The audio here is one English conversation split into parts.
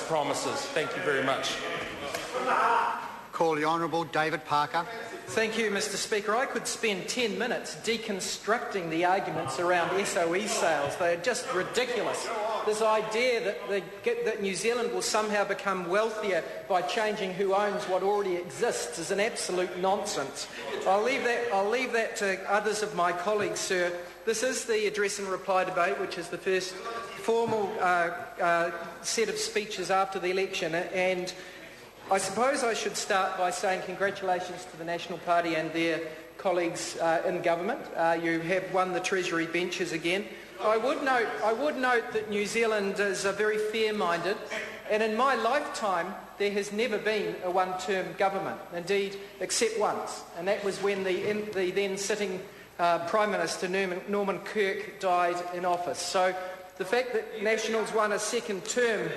promises. Thank you very much. Call the Honourable David Parker. Thank you, Mr Speaker. I could spend 10 minutes deconstructing the arguments around SOE sales. They are just ridiculous. This idea that New Zealand will somehow become wealthier by changing who owns what already exists is an absolute nonsense. I'll leave that to others of my colleagues, sir. This is the address and reply debate, which is the first formal set of speeches after the election, and I suppose I should start by saying congratulations to the National Party and their colleagues in government. You have won the Treasury benches again. I would note that New Zealanders are very fair-minded, and in my lifetime there has never been a one-term government, indeed, except once, and that was when the then sitting Prime Minister Norman Kirk died in office. So the fact that Nationals won a second term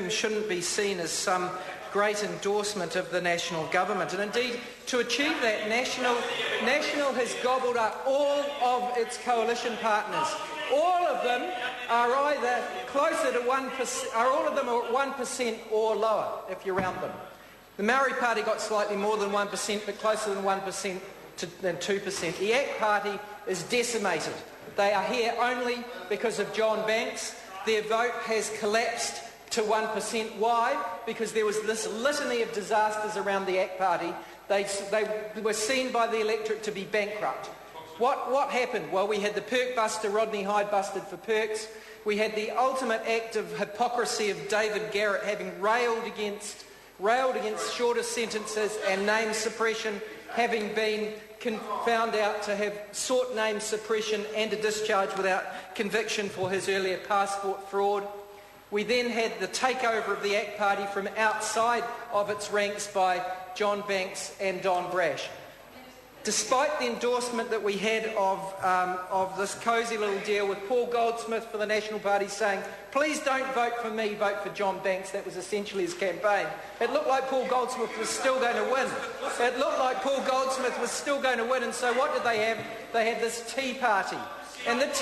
shouldn't be seen as some great endorsement of the national government. And indeed, to achieve that, National has gobbled up all of its coalition partners. All of them are either closer to 1%, all of them are 1% or lower, if you round them. The Maori Party got slightly more than 1%, but closer than 1% than 2%. The ACT Party is decimated. They are here only because of John Banks. Their vote has collapsed to 1%. Why? Because there was this litany of disasters around the ACT Party. They were seen by the electorate to be bankrupt. What happened? Well, we had the perk buster, Rodney Hyde busted for perks. We had the ultimate act of hypocrisy of David Garrett having railed against shorter sentences and name suppression, having been found out to have sought name suppression and a discharge without conviction for his earlier passport fraud. We then had the takeover of the ACT Party from outside of its ranks by John Banks and Don Brash. Despite the endorsement that we had of this cosy little deal with Paul Goldsmith for the National Party saying, please don't vote for me, vote for John Banks, that was essentially his campaign. It looked like Paul Goldsmith was still going to win. And so what did they have? They had this Tea Party. And in the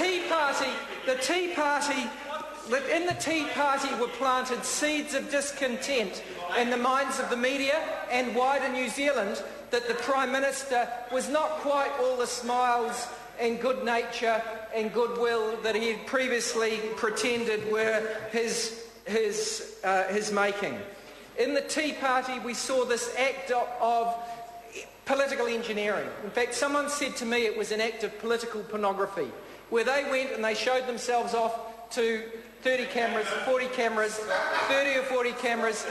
Tea Party were planted seeds of discontent in the minds of the media and wider New Zealand that the Prime Minister was not quite all the smiles and good nature and goodwill that he had previously pretended were his making. In the Tea Party we saw this act of political engineering. In fact, someone said to me it was an act of political pornography, where they went and they showed themselves off to 30 cameras, 40 cameras, 30 or 40 cameras.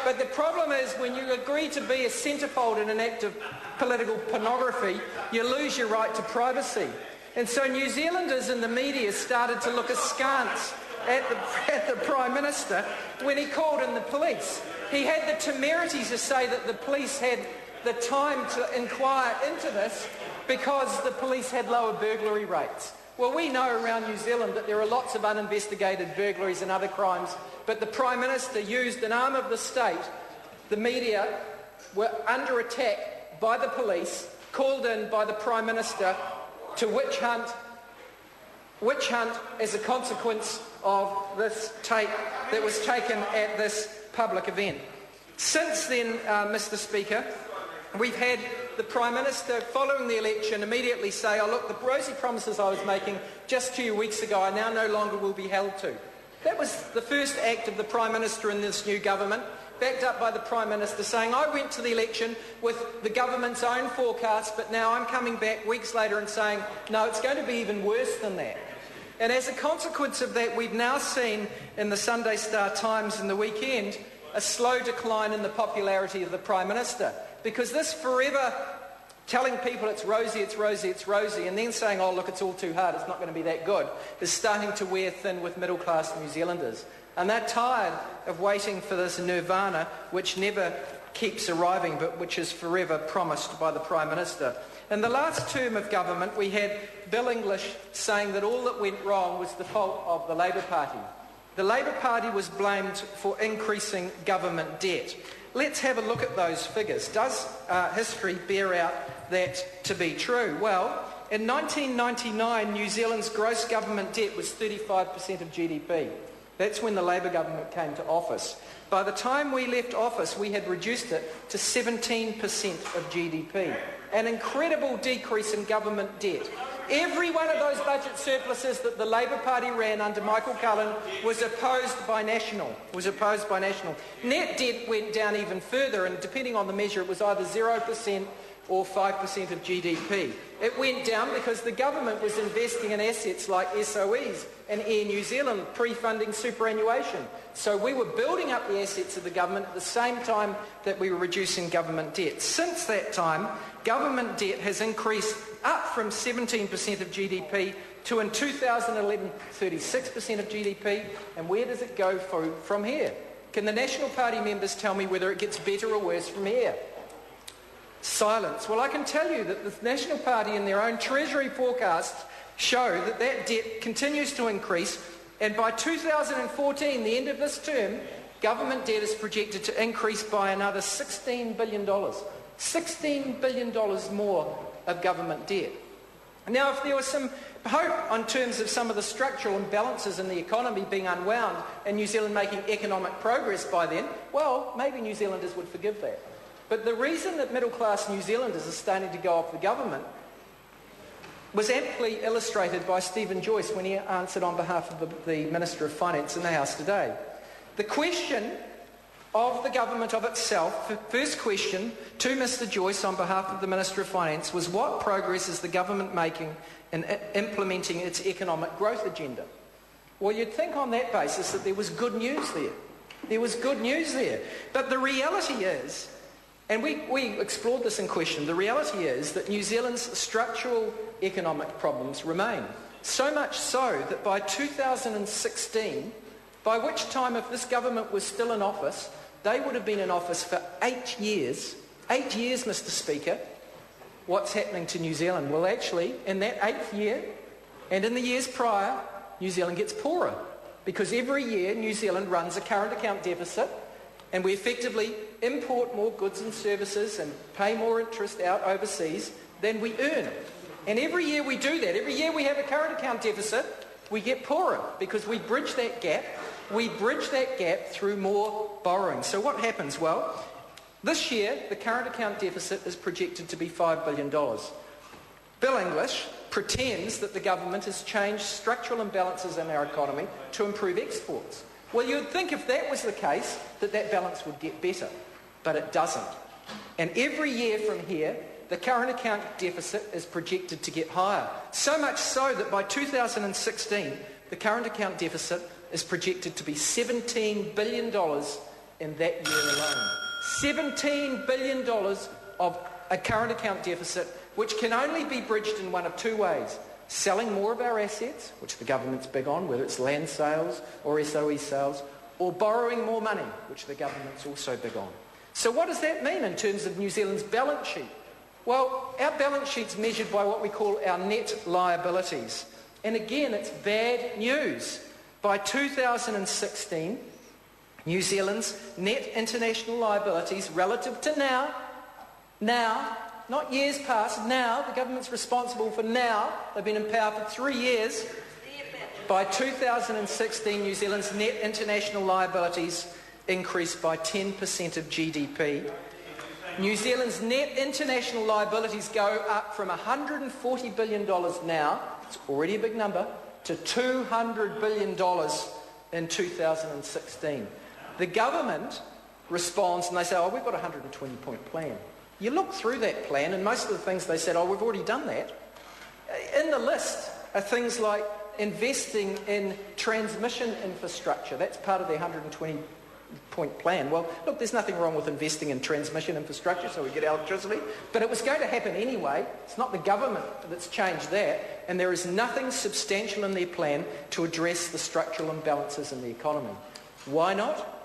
But the problem is when you agree to be a centrefold in an act of political pornography, you lose your right to privacy. And so New Zealanders in the media started to look askance at the Prime Minister when he called in the police. He had the temerity to say that the police had the time to inquire into this because the police had lower burglary rates. Well, we know around New Zealand that there are lots of uninvestigated burglaries and other crimes, but the Prime Minister used an arm of the state. The media were under attack by the police, called in by the Prime Minister to witch hunt as a consequence of this tape that was taken at this public event. Since then, Mr Speaker, we've had the Prime Minister, following the election, immediately say, oh look, the rosy promises I was making just 2 weeks ago I now no longer will be held to. That was the first act of the Prime Minister in this new government, backed up by the Prime Minister saying, I went to the election with the government's own forecast, but now I'm coming back weeks later and saying, no, it's going to be even worse than that. And as a consequence of that, we've now seen in the Sunday Star Times in the weekend a slow decline in the popularity of the Prime Minister, because this forever telling people it's rosy, it's rosy, it's rosy, and then saying, oh look, it's all too hard, it's not going to be that good, is starting to wear thin with middle-class New Zealanders. And they're tired of waiting for this nirvana which never keeps arriving but which is forever promised by the Prime Minister. In the last term of government we had Bill English saying that all that went wrong was the fault of the Labour Party. The Labour Party was blamed for increasing government debt. Let's have a look at those figures. Does history bear out that to be true? Well, In 1999, New Zealand's gross government debt was 35% of GDP. That's when the Labour government came to office. By the time we left office, we had reduced it to 17% of GDP. An incredible decrease in government debt. Every one of those budget surpluses that the Labour Party ran under Michael Cullen was opposed by National. Net debt went down even further, and depending on the measure, it was either 0% or 5% of GDP. It went down because the government was investing in assets like SOEs and Air New Zealand, pre-funding superannuation. So we were building up the assets of the government at the same time that we were reducing government debt. Since that time, government debt has increased up from 17% of GDP to, in 2011, 36% of GDP. And where does it go from here? Can the National Party members tell me whether it gets better or worse from here? Silence. Well, I can tell you that the National Party in their own Treasury forecasts show that that debt continues to increase, and by 2014, the end of this term, government debt is projected to increase by another $16 billion. $16 billion more of government debt. Now, if there was some hope in terms of some of the structural imbalances in the economy being unwound and New Zealand making economic progress by then, well, maybe New Zealanders would forgive that. But the reason that middle-class New Zealanders are starting to go off the government was amply illustrated by Stephen Joyce when he answered on behalf of the Minister of Finance in the House today. The question of the government of itself, the first question to Mr Joyce on behalf of the Minister of Finance, was what progress is the government making in implementing its economic growth agenda? Well, you'd think on that basis that there was good news there. There was good news there. But the reality is, and we explored this in question, the reality is that New Zealand's structural economic problems remain. So much so that by 2016, by which time, if this government was still in office, they would have been in office for 8 years. 8 years, Mr Speaker. What's happening to New Zealand? Well, actually, in that 8th year and in the years prior, New Zealand gets poorer, because every year New Zealand runs a current account deficit, and we effectively import more goods and services and pay more interest out overseas than we earn. And every year we do that. Every year we have a current account deficit, we get poorer because we bridge that gap. We bridge that gap through more borrowing. So what happens? Well, this year the current account deficit is projected to be $5 billion. Bill English pretends that the government has changed structural imbalances in our economy to improve exports. Well, you'd think if that was the case, that balance would get better, but it doesn't. And every year from here, the current account deficit is projected to get higher. So much so that by 2016, the current account deficit is projected to be $17 billion in that year alone. $17 billion of a current account deficit, which can only be bridged in one of two ways. Selling more of our assets, which the government's big on, whether it's land sales or SOE sales, or borrowing more money, which the government's also big on. So what does that mean in terms of New Zealand's balance sheet? Well, our balance sheet's measured by what we call our net liabilities. And again, it's bad news. By 2016, New Zealand's net international liabilities relative to now, not years past, now, the government's responsible for now, they've been in power for 3 years. By 2016, New Zealand's net international liabilities increased by 10% of GDP. New Zealand's net international liabilities go up from $140 billion now, it's already a big number, to $200 billion in 2016. The government responds and they say, oh, we've got a 120-point plan. You look through that plan and most of the things they said, oh, we've already done that. In the list are things like investing in transmission infrastructure. That's part of their 120-point plan. Well, look, there's nothing wrong with investing in transmission infrastructure so we get electricity, but it was going to happen anyway. It's not the government that's changed that, and there is nothing substantial in their plan to address the structural imbalances in the economy. Why not?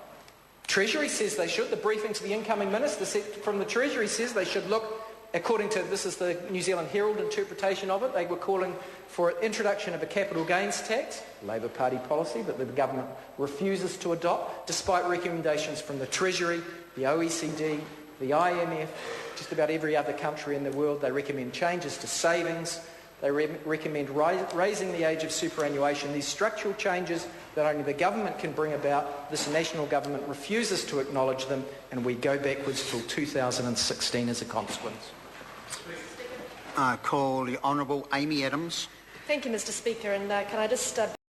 Treasury says they should. The briefing to the incoming minister from the Treasury says they should look, according to, this is the New Zealand Herald interpretation of it, they were calling for an introduction of a capital gains tax, Labour Party policy that the government refuses to adopt, despite recommendations from the Treasury, the OECD, the IMF, just about every other country in the world. They recommend changes to savings, They recommend raising the age of superannuation. These structural changes that only the government can bring about, this national government refuses to acknowledge them, and we go backwards till 2016 as a consequence. Call the Honourable Amy Adams. Thank you, Mr Speaker, and can I just